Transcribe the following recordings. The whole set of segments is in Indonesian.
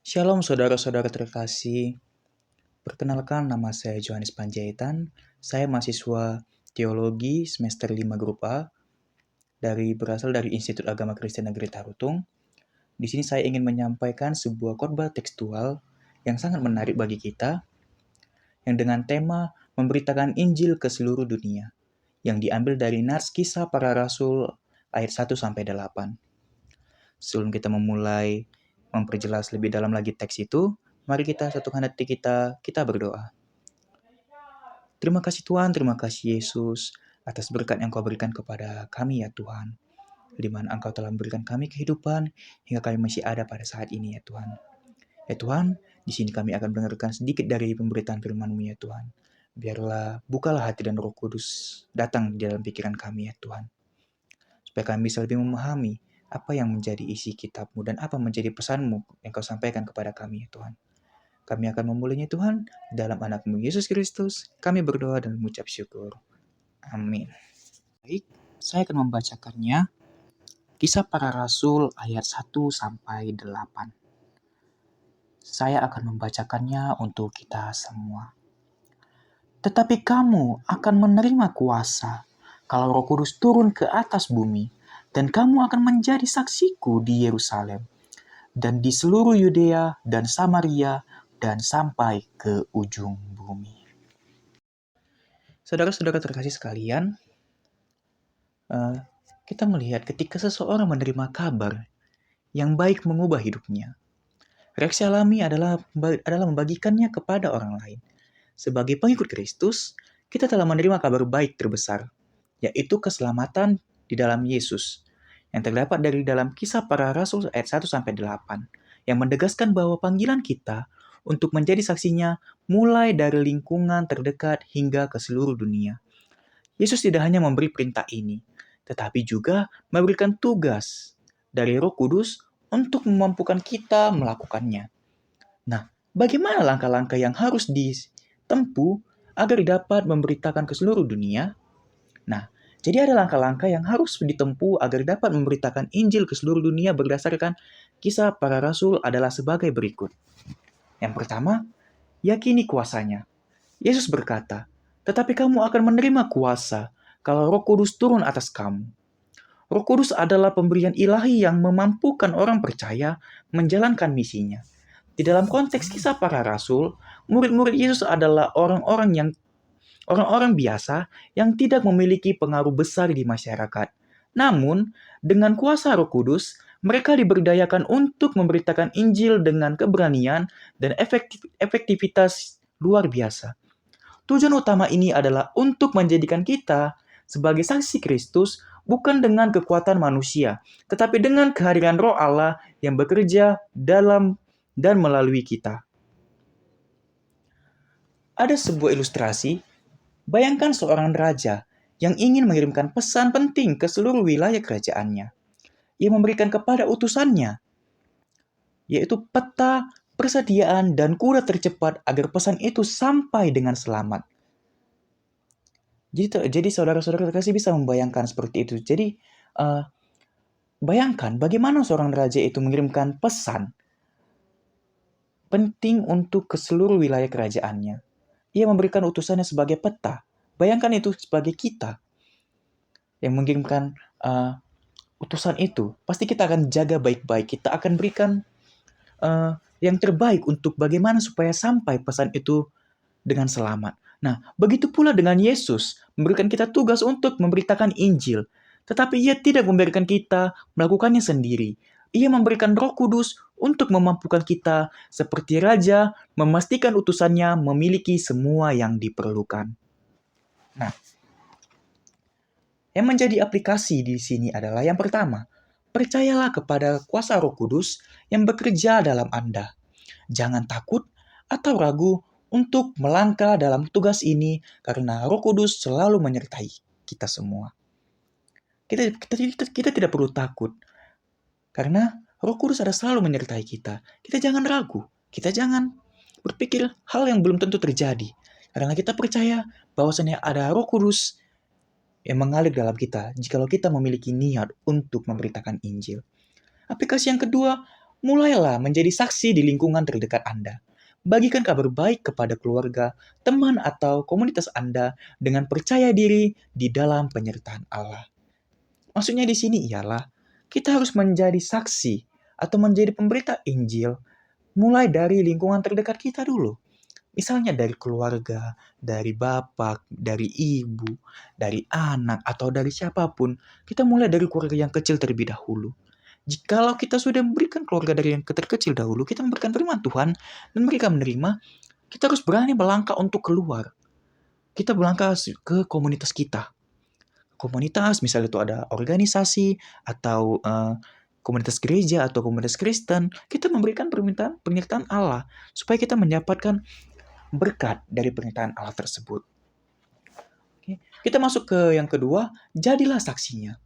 Shalom saudara-saudara terkasih. Perkenalkan nama saya Johannes Panjaitan. Saya mahasiswa Teologi semester 5 Grup A berasal dari Institut Agama Kristen Negeri Tarutung. Di sini saya ingin menyampaikan sebuah khotbah tekstual yang sangat menarik bagi kita yang dengan tema memberitakan Injil ke seluruh dunia yang diambil dari Nats Kisah Para Rasul ayat 1 sampai 8. Sebelum kita memulai memperjelas lebih dalam lagi teks itu, mari kita satukan hati kita berdoa. Terima kasih Tuhan, terima kasih Yesus atas berkat yang Kau berikan kepada kami ya Tuhan. Di mana Engkau telah memberikan kami kehidupan hingga kami masih ada pada saat ini ya Tuhan. Ya Tuhan, di sini kami akan mendengarkan sedikit dari pemberitaan firman-Mu ya Tuhan. Biarlah bukalah hati dan Roh Kudus datang di dalam pikiran kami ya Tuhan. Supaya kami bisa lebih memahami apa yang menjadi isi kitab-Mu dan apa menjadi pesan-Mu yang Kau sampaikan kepada kami ya Tuhan. Kami akan memulainya Tuhan dalam anak-Mu Yesus Kristus. Kami berdoa dan mengucap syukur. Amin. Baik, saya akan membacakannya. Kisah Para Rasul ayat 1 sampai 8. Saya akan membacakannya untuk kita semua. Tetapi kamu akan menerima kuasa kalau Roh Kudus turun ke atas bumi, dan kamu akan menjadi saksiku di Yerusalem dan di seluruh Yudea dan Samaria dan sampai ke ujung bumi. Saudara-saudara terkasih sekalian, kita melihat ketika seseorang menerima kabar yang baik mengubah hidupnya, reaksi alami adalah membagikannya kepada orang lain. Sebagai pengikut Kristus, kita telah menerima kabar baik terbesar, yaitu keselamatan di dalam Yesus, yang terdapat dari dalam Kisah Para Rasul ayat 1 sampai 8, yang menegaskan bahwa panggilan kita untuk menjadi saksinya mulai dari lingkungan terdekat hingga ke seluruh dunia. Yesus tidak hanya memberi perintah ini, tetapi juga memberikan tugas dari Roh Kudus untuk memampukan kita melakukannya. Nah, bagaimana langkah-langkah yang harus ditempuh agar dapat memberitakan ke seluruh dunia? Nah, jadi ada langkah-langkah yang harus ditempuh agar dapat memberitakan Injil ke seluruh dunia berdasarkan Kisah Para Rasul adalah sebagai berikut. Yang pertama, yakini kuasanya. Yesus berkata, "Tetapi kamu akan menerima kuasa kalau Roh Kudus turun atas kamu." Roh Kudus adalah pemberian ilahi yang memampukan orang percaya menjalankan misinya. Di dalam konteks Kisah Para Rasul, murid-murid Yesus adalah orang-orang biasa yang tidak memiliki pengaruh besar di masyarakat. Namun, dengan kuasa Roh Kudus, mereka diberdayakan untuk memberitakan Injil dengan keberanian dan efektivitas luar biasa. Tujuan utama ini adalah untuk menjadikan kita sebagai saksi Kristus bukan dengan kekuatan manusia, tetapi dengan kehadiran Roh Allah yang bekerja dalam dan melalui kita. Ada sebuah ilustrasi. Bayangkan seorang raja yang ingin mengirimkan pesan penting ke seluruh wilayah kerajaannya. Ia memberikan kepada utusannya, yaitu peta, persediaan, dan kuda tercepat agar pesan itu sampai dengan selamat. Jadi saudara-saudara terkasih bisa membayangkan seperti itu. Jadi, bayangkan bagaimana seorang raja itu mengirimkan pesan penting untuk ke seluruh wilayah kerajaannya. Ia memberikan utusannya sebagai peta. Bayangkan itu sebagai kita yang mengirimkan utusan itu. Pasti kita akan jaga baik-baik. Kita akan berikan yang terbaik untuk bagaimana supaya sampai pesan itu dengan selamat. Nah, begitu pula dengan Yesus, memberikan kita tugas untuk memberitakan Injil. Tetapi ia tidak memberikan kita melakukannya sendiri. Ia memberikan Roh Kudus untuk memampukan kita seperti raja, memastikan utusannya memiliki semua yang diperlukan. Nah, yang menjadi aplikasi di sini adalah yang pertama, percayalah kepada kuasa Roh Kudus yang bekerja dalam Anda. Jangan takut atau ragu untuk melangkah dalam tugas ini karena Roh Kudus selalu menyertai kita semua. Kita tidak perlu takut karena Roh Kudus ada selalu menyertai kita. Kita jangan ragu, kita jangan berpikir hal yang belum tentu terjadi. Karena kita percaya bahwasannya ada Roh Kudus yang mengalir dalam kita jikalau kita memiliki niat untuk memberitakan Injil. Aplikasi yang kedua, Mulailah menjadi saksi di lingkungan terdekat Anda. Bagikan kabar baik kepada keluarga, teman, atau komunitas Anda dengan percaya diri di dalam penyertaan Allah. Maksudnya di sini ialah kita harus menjadi saksi atau menjadi pemberita Injil mulai dari lingkungan terdekat kita dulu. Misalnya dari keluarga, dari bapak, dari ibu, dari anak, atau dari siapapun. Kita mulai dari keluarga yang kecil terlebih dahulu. Jikalau kita sudah memberikan keluarga dari yang terkecil dahulu, kita memberikan firman Tuhan, dan mereka menerima, kita harus berani melangkah untuk keluar. Kita melangkah ke komunitas kita. Komunitas, misalnya itu ada organisasi, atau komunitas gereja, atau komunitas Kristen, kita memberikan pernyataan Allah, supaya kita mendapatkan berkat dari pernyataan Allah tersebut. Oke. Kita masuk ke yang kedua, jadilah saksinya.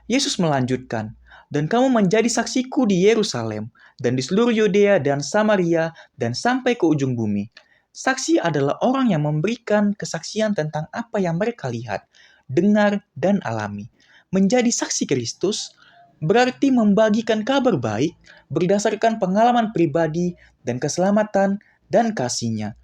Yesus melanjutkan, dan kamu menjadi saksiku di Yerusalem, dan di seluruh Yudea dan Samaria, dan sampai ke ujung bumi. Saksi adalah orang yang memberikan kesaksian tentang apa yang mereka lihat, dengar, dan alami. Menjadi saksi Kristus berarti membagikan kabar baik berdasarkan pengalaman pribadi dan keselamatan dan kasih-Nya.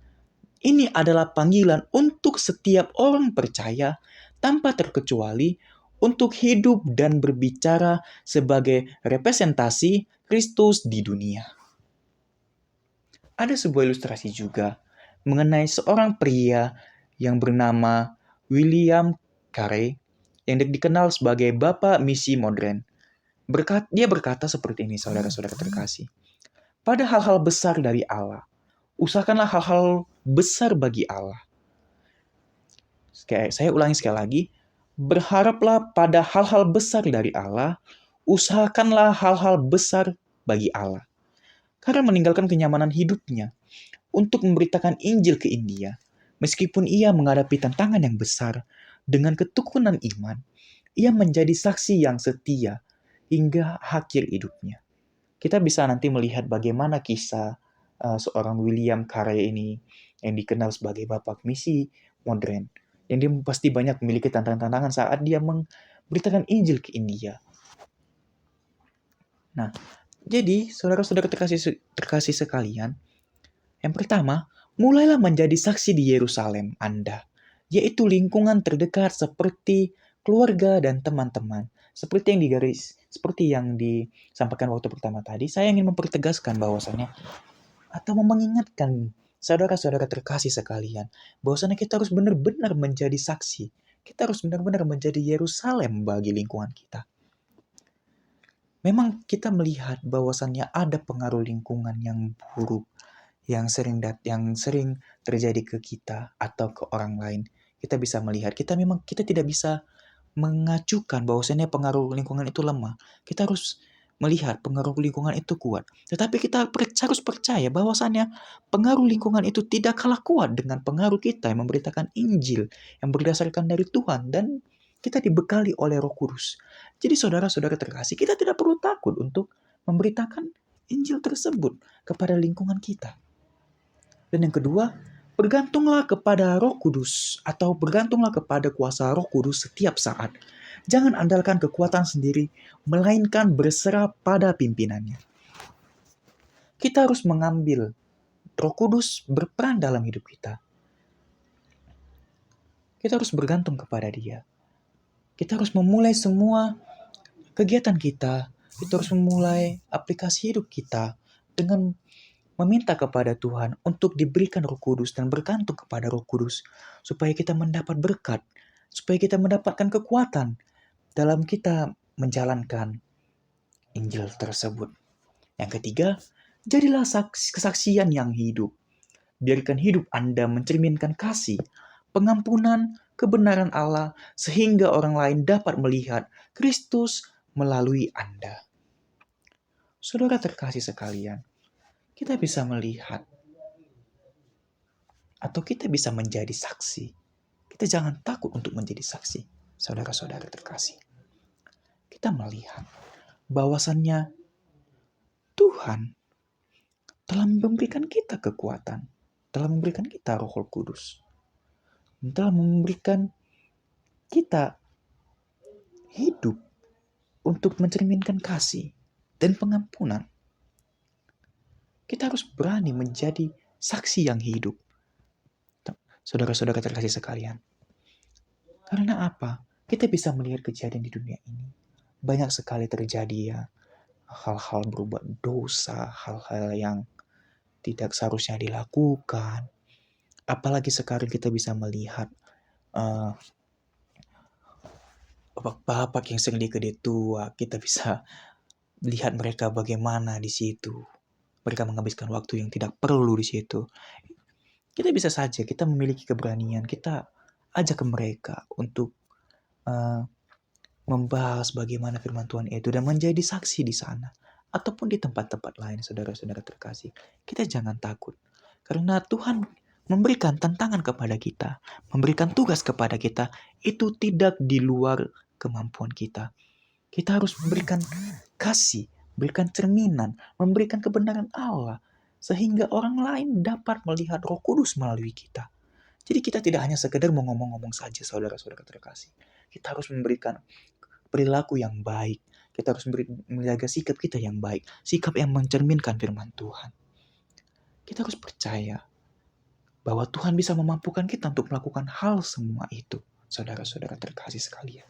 Ini adalah panggilan untuk setiap orang percaya tanpa terkecuali untuk hidup dan berbicara sebagai representasi Kristus di dunia. Ada sebuah ilustrasi juga mengenai seorang pria yang bernama William Carey yang dikenal sebagai Bapak Misi Modern. Dia berkata seperti ini, saudara-saudara terkasih. Pada hal-hal besar dari Allah, usahakanlah hal-hal besar bagi Allah. Saya ulangi sekali lagi. Berharaplah pada hal-hal besar dari Allah, usahakanlah hal-hal besar bagi Allah. Karena meninggalkan kenyamanan hidupnya untuk memberitakan Injil ke India, meskipun ia menghadapi tantangan yang besar, dengan ketekunan iman, ia menjadi saksi yang setia hingga akhir hidupnya. Kita bisa nanti melihat bagaimana kisah seorang William Carey ini yang dikenal sebagai Bapak Misi Modern, yang dia pasti banyak memiliki tantangan-tantangan saat dia memberitakan Injil ke India. Nah, jadi saudara-saudara terkasih sekalian, yang pertama, mulailah menjadi saksi di Yerusalem Anda, yaitu lingkungan terdekat seperti keluarga dan teman-teman. Seperti yang disampaikan waktu pertama tadi, saya ingin mempertegaskan bahwasannya atau mengingatkan saudara-saudara terkasih sekalian, bahwasanya kita harus benar-benar menjadi saksi. Kita harus benar-benar menjadi Yerusalem bagi lingkungan kita. Memang kita melihat bahwasannya ada pengaruh lingkungan yang buruk, yang sering terjadi ke kita atau ke orang lain. Kita bisa melihat, kita tidak bisa mengacukan bahwasannya pengaruh lingkungan itu lemah. Kita harus melihat pengaruh lingkungan itu kuat. Tetapi kita harus percaya bahwasannya pengaruh lingkungan itu tidak kalah kuat dengan pengaruh kita yang memberitakan Injil yang berdasarkan dari Tuhan dan kita dibekali oleh Roh Kudus. Jadi saudara-saudara terkasih, kita tidak perlu takut untuk memberitakan Injil tersebut kepada lingkungan kita. Dan yang kedua, bergantunglah kepada Roh Kudus atau bergantunglah kepada kuasa Roh Kudus setiap saat. Jangan andalkan kekuatan sendiri, melainkan berserah pada pimpinannya. Kita harus mengambil Roh Kudus berperan dalam hidup kita. Kita harus bergantung kepada Dia. Kita harus memulai semua kegiatan kita. Kita harus memulai aplikasi hidup kita dengan meminta kepada Tuhan untuk diberikan Roh Kudus dan bergantung kepada Roh Kudus supaya kita mendapat berkat, supaya kita mendapatkan kekuatan dalam kita menjalankan Injil tersebut. Yang ketiga, jadilah kesaksian yang hidup. Biarkan hidup Anda mencerminkan kasih, pengampunan, kebenaran Allah sehingga orang lain dapat melihat Kristus melalui Anda. Saudara terkasih sekalian, kita bisa melihat atau kita bisa menjadi saksi. Kita jangan takut untuk menjadi saksi, saudara-saudara terkasih. Kita melihat bahwasannya Tuhan telah memberikan kita kekuatan, telah memberikan kita Roh Kudus, telah memberikan kita hidup untuk mencerminkan kasih dan pengampunan. Kita harus berani menjadi saksi yang hidup. Saudara-saudara terkasih sekalian. Karena apa? Kita bisa melihat kejadian di dunia ini. Banyak sekali terjadi ya, hal-hal berbuat dosa, hal-hal yang tidak seharusnya dilakukan. Apalagi sekarang kita bisa melihat bapak-bapak yang sering dikede tua, kita bisa lihat mereka bagaimana di situ. Mereka menghabiskan waktu yang tidak perlu di situ. Kita bisa saja, kita memiliki keberanian, kita ajak ke mereka untuk membahas bagaimana firman Tuhan itu dan menjadi saksi di sana. Ataupun di tempat-tempat lain, saudara-saudara terkasih. Kita jangan takut. Karena Tuhan memberikan tantangan kepada kita, memberikan tugas kepada kita, itu tidak di luar kemampuan kita. Kita harus memberikan kasih, memberikan cerminan, memberikan kebenaran Allah, sehingga orang lain dapat melihat Roh Kudus melalui kita. Jadi kita tidak hanya sekedar ngomong-ngomong saja, saudara-saudara terkasih. Kita harus memberikan perilaku yang baik. Kita harus menjaga sikap kita yang baik. Sikap yang mencerminkan firman Tuhan. Kita harus percaya bahwa Tuhan bisa memampukan kita untuk melakukan hal semua itu. Saudara-saudara terkasih sekalian.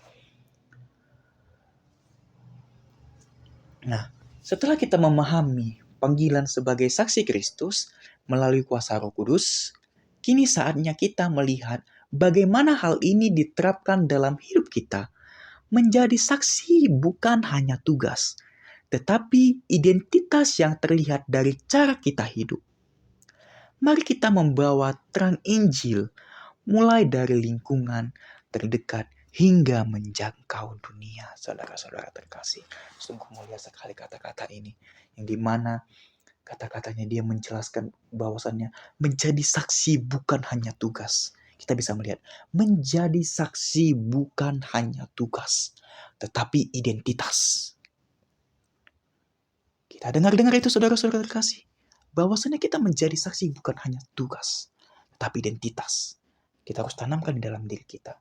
Nah, setelah kita memahami panggilan sebagai saksi Kristus melalui kuasa Roh Kudus, kini saatnya kita melihat bagaimana hal ini diterapkan dalam hidup kita. Menjadi saksi bukan hanya tugas, tetapi identitas yang terlihat dari cara kita hidup. Mari kita membawa terang Injil mulai dari lingkungan terdekat hingga menjangkau dunia. Saudara-saudara terkasih, sungguh mulia sekali kata-kata ini, yang dimana kata-katanya dia menjelaskan bahwasannya menjadi saksi bukan hanya tugas. Kita bisa melihat menjadi saksi bukan hanya tugas, tetapi identitas. Kita dengar-dengar itu, saudara-saudara terkasih, bahwasannya kita menjadi saksi bukan hanya tugas, tetapi identitas. Kita harus tanamkan di dalam diri kita.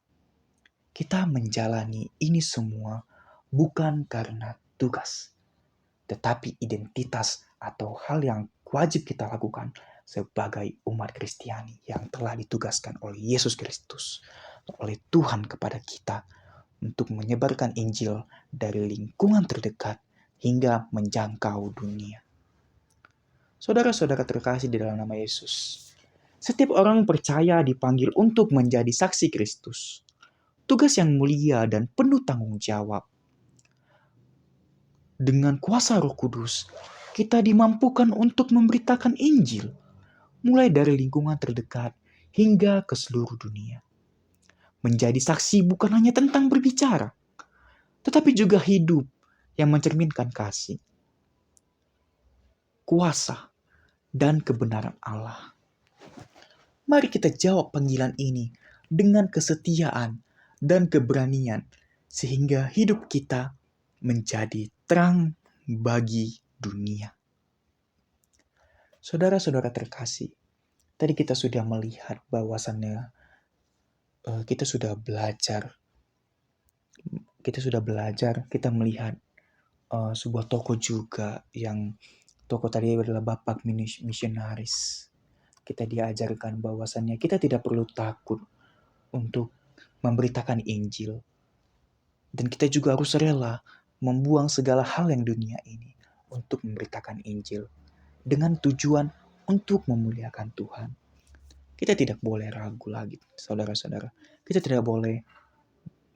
Kita menjalani ini semua bukan karena tugas, tetapi identitas atau hal yang wajib kita lakukan sebagai umat Kristiani yang telah ditugaskan oleh Yesus Kristus, oleh Tuhan kepada kita untuk menyebarkan Injil dari lingkungan terdekat hingga menjangkau dunia. Saudara-saudara terkasih di dalam nama Yesus, setiap orang percaya dipanggil untuk menjadi saksi Kristus. Tugas yang mulia dan penuh tanggung jawab. Dengan kuasa Roh Kudus, kita dimampukan untuk memberitakan Injil, mulai dari lingkungan terdekat hingga ke seluruh dunia. Menjadi saksi bukan hanya tentang berbicara, tetapi juga hidup yang mencerminkan kasih, kuasa, dan kebenaran Allah. Mari kita jawab panggilan ini dengan kesetiaan dan keberanian, sehingga hidup kita menjadi terang bagi dunia. Saudara-saudara terkasih, tadi kita sudah melihat bahwasannya kita sudah belajar, kita melihat sebuah toko juga yang toko tadi adalah Bapak misionaris. Kita diajarkan bahwasannya kita tidak perlu takut untuk memberitakan Injil. Dan kita juga harus rela membuang segala hal yang dunia ini untuk memberitakan Injil dengan tujuan untuk memuliakan Tuhan. Kita tidak boleh ragu lagi, saudara-saudara. Kita tidak boleh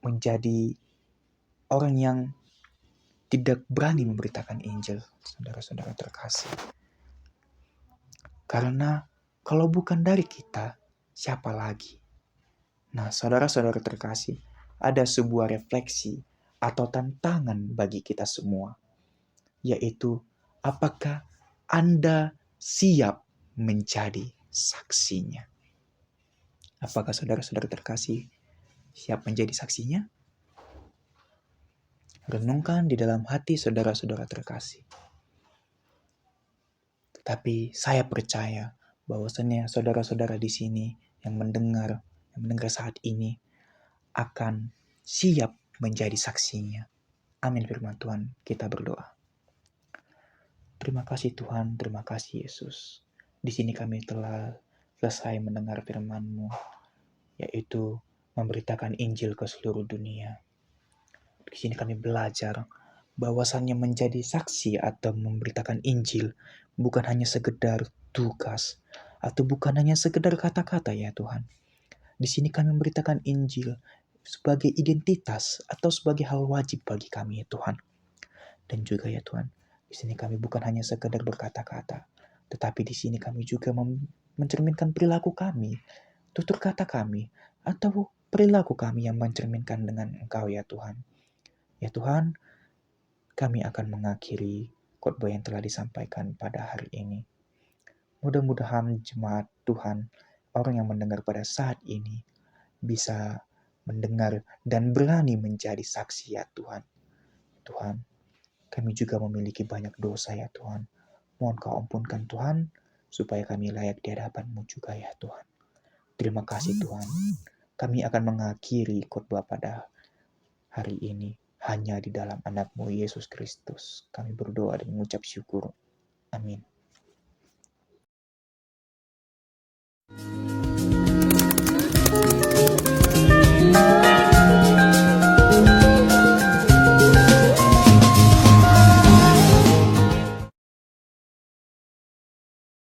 menjadi orang yang tidak berani memberitakan Injil, saudara-saudara terkasih. Karena kalau bukan dari kita, siapa lagi? Nah, saudara-saudara terkasih, ada sebuah refleksi atau tantangan bagi kita semua, yaitu apakah Anda siap menjadi saksinya? Apakah saudara-saudara terkasih siap menjadi saksinya? Renungkan di dalam hati saudara-saudara terkasih. Tetapi saya percaya bahwasannya saudara-saudara di sini yang mendengar saat ini akan siap menjadi saksinya. Amin firman Tuhan, kita berdoa. Terima kasih Tuhan, terima kasih Yesus. Di sini kami telah selesai mendengar firman-Mu, yaitu memberitakan Injil ke seluruh dunia. Di sini kami belajar bahwasannya menjadi saksi atau memberitakan Injil bukan hanya sekedar tugas atau bukan hanya sekedar kata-kata ya Tuhan. Di sini kami memberitakan Injil sebagai identitas atau sebagai hal wajib bagi kami ya Tuhan. Dan juga ya Tuhan, di sini kami bukan hanya sekedar berkata-kata, tetapi di sini kami juga mencerminkan perilaku kami, tutur kata kami, atau perilaku kami yang mencerminkan dengan Engkau ya Tuhan. Ya Tuhan, kami akan mengakhiri khotbah yang telah disampaikan pada hari ini. Mudah-mudahan jemaat Tuhan, orang yang mendengar pada saat ini, bisa mendengar dan berani menjadi saksi ya Tuhan. Tuhan, kami juga memiliki banyak dosa ya Tuhan. Mohon Kau ampunkan Tuhan, supaya kami layak di hadapan-Mu juga ya Tuhan. Terima kasih Tuhan. Kami akan mengakhiri khotbah pada hari ini hanya di dalam anak-Mu Yesus Kristus. Kami berdoa dan mengucap syukur. Amin.